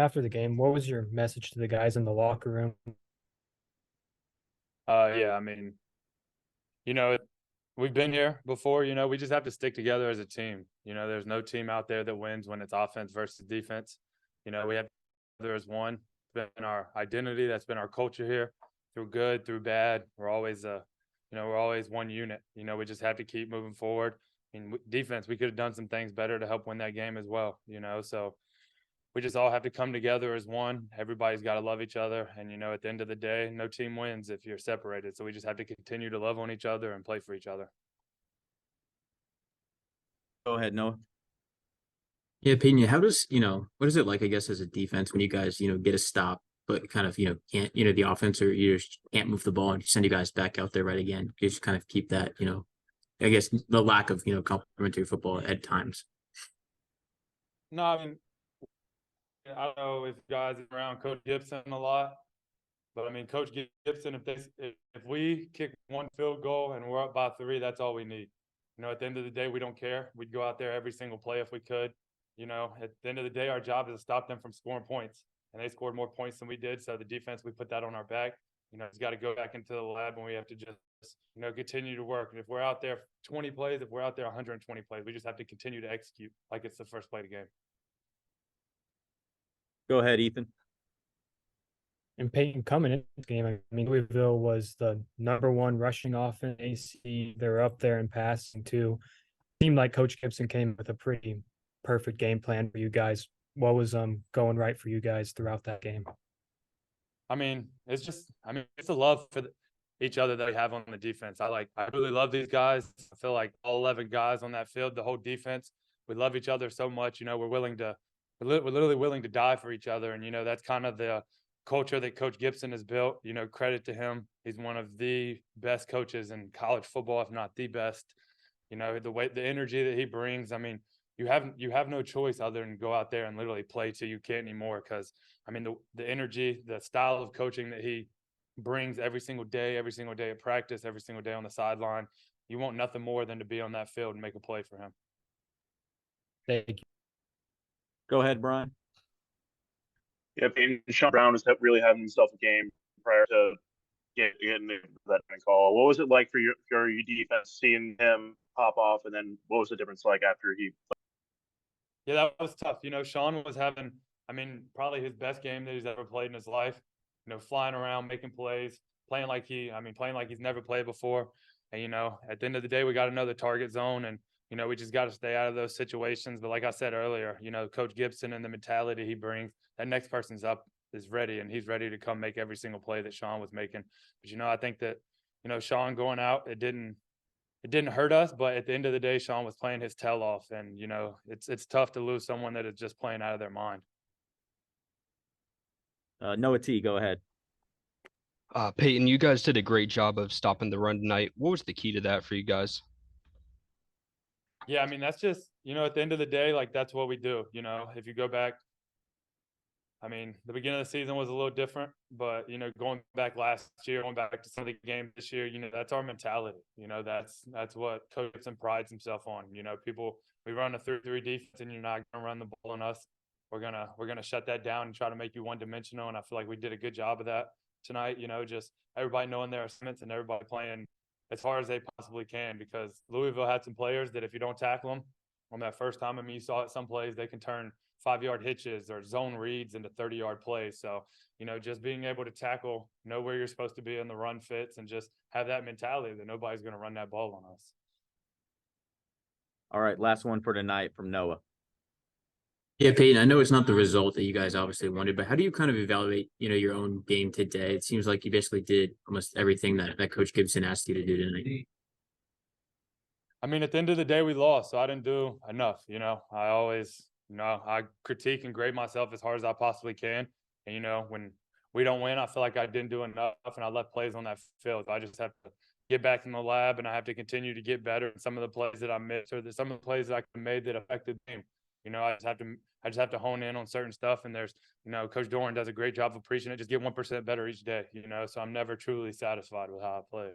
After the game, what was your message to the guys in the locker room? Yeah, I mean, you know, we've been here before, we just have to stick together as a team. There's no team out there that wins when it's offense versus defense. We have there as one. It's been our identity, that's been our culture here. Through good, through bad, we're always one unit. We just have to keep moving forward. I mean, defense, we could have done some things better to help win that game as well, so we just all have to come together as one. Everybody's got to love each other. And, at the end of the day, no team wins if you're separated. So we just have to continue to love on each other and play for each other. Go ahead, Noah. Yeah, Payton, how does, what is it like, I guess, as a defense when you guys, get a stop, but kind of, can't, the offense or you just can't move the ball and send you guys back out there right again? You just kind of keep that, I guess the lack of, complementary football at times. No, I mean, I don't know if guys are around Coach Gibson a lot, but I mean, Coach Gibson, if we kick one field goal and we're up by 3, that's all we need. At the end of the day, we don't care. We'd go out there every single play if we could. At the end of the day, our job is to stop them from scoring points, and they scored more points than we did. So the defense, we put that on our back. It's got to go back into the lab, and we have to just, continue to work. And if we're out there 20 plays, if we're out there 120 plays, we just have to continue to execute like it's the first play of the game. Go ahead, Ethan. And Peyton, coming in this game, I mean, Louisville was the #1 rushing offense in AC. They're up there in passing too. Seemed like Coach Gibson came with a pretty perfect game plan for you guys. What was going right for you guys throughout that game? I mean, it's a love for each other that we have on the defense. I really love these guys. I feel like all 11 guys on that field, the whole defense, we love each other so much. We're literally willing to die for each other. And, that's kind of the culture that Coach Gibson has built. Credit to him. He's one of the best coaches in college football, if not the best. The energy that he brings, I mean, you have no choice other than go out there and literally play till you can't anymore. Because, I mean, the energy, the style of coaching that he brings every single day at practice, every single day on the sideline, you want nothing more than to be on that field and make a play for him. Thank you. Go ahead, Brian. Yeah, and Sean Brown was really having himself a game prior to getting that call. What was it like for your defense seeing him pop off, and then what was the difference like after he? Yeah, that was tough. Sean was having, I mean, probably his best game that he's ever played in his life. Flying around, making plays, playing like he's never played before. And at the end of the day, we got to know the target zone, and we just got to stay out of those situations. But like I said earlier, Coach Gibson and the mentality he brings, that next person's up is ready, and he's ready to come make every single play that Sean was making. But, I think that, Sean going out, it didn't hurt us, but at the end of the day, Sean was playing his tail off, and, it's tough to lose someone that is just playing out of their mind. Noah T, go ahead. Peyton, you guys did a great job of stopping the run tonight. What was the key to that for you guys? Yeah, I mean, that's just, at the end of the day, like, that's what we do. If you go back, I mean, the beginning of the season was a little different, but, going back last year, going back to some of the games this year, that's our mentality. That's what Coach Gibson prides himself on. We run a 3-3 defense, and you're not going to run the ball on us. We're gonna shut that down and try to make you one-dimensional, and I feel like we did a good job of that tonight. Just everybody knowing their assignments and everybody playing as hard as they possibly can, because Louisville had some players that if you don't tackle them on that first time, I mean, you saw it, some plays they can turn 5-yard hitches or zone reads into 30-yard plays. So, just being able to tackle, know where you're supposed to be in the run fits, and just have that mentality that nobody's going to run that ball on us. All right, last one for tonight from Noah. Yeah, Peyton, I know it's not the result that you guys obviously wanted, but how do you kind of evaluate, your own game today? It seems like you basically did almost everything that Coach Gibson asked you to do tonight. I mean, at the end of the day, we lost, so I didn't do enough. I always, I critique and grade myself as hard as I possibly can. And, when we don't win, I feel like I didn't do enough, and I left plays on that field. So I just have to get back in the lab, and I have to continue to get better. And some of the plays that I missed, or some of the plays that I made that affected the game, I just have to hone in on certain stuff. And there's, Coach Doran does a great job of preaching it. Just get 1% better each day, so I'm never truly satisfied with how I play.